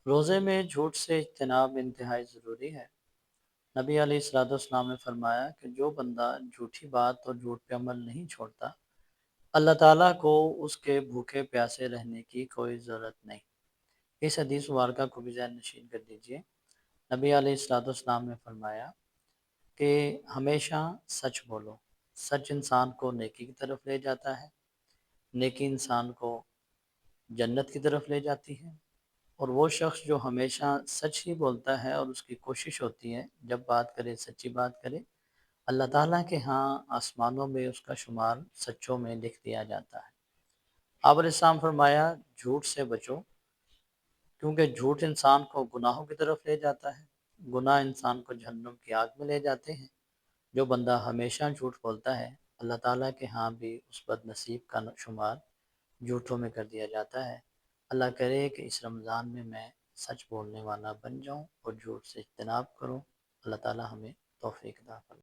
روزے میں جھوٹ سے اجتناب انتہائی ضروری ہے۔ نبی علیہ الصلوۃ والسلام نے فرمایا کہ جو بندہ جھوٹی بات اور جھوٹ پہ عمل نہیں چھوڑتا، اللہ تعالیٰ کو اس کے بھوکے پیاسے رہنے کی کوئی ضرورت نہیں۔ اس حدیث مبارکہ کو بھی ذہن نشین کر دیجئے۔ نبی علیہ الصلوۃ والسلام نے فرمایا کہ ہمیشہ سچ بولو۔ سچ انسان کو نیکی کی طرف لے جاتا ہے، نیکی انسان کو جنت کی طرف لے جاتی ہے، اور وہ شخص جو ہمیشہ سچ ہی بولتا ہے اور اس کی کوشش ہوتی ہے جب بات کرے سچی بات کرے، اللہ تعالیٰ کے ہاں آسمانوں میں اس کا شمار سچوں میں لکھ دیا جاتا ہے۔ آپ علیہ السلام فرمایا جھوٹ سے بچو، کیونکہ جھوٹ انسان کو گناہوں کی طرف لے جاتا ہے، گناہ انسان کو جہنم کی آگ میں لے جاتے ہیں۔ جو بندہ ہمیشہ جھوٹ بولتا ہے، اللہ تعالیٰ کے ہاں بھی اس بد نصیب کا شمار جھوٹوں میں کر دیا جاتا ہے۔ اللہ کرے کہ اس رمضان میں سچ بولنے والا بن جاؤں اور جھوٹ سے اجتناب کروں۔ اللہ تعالیٰ ہمیں توفیق عطا فرمائے۔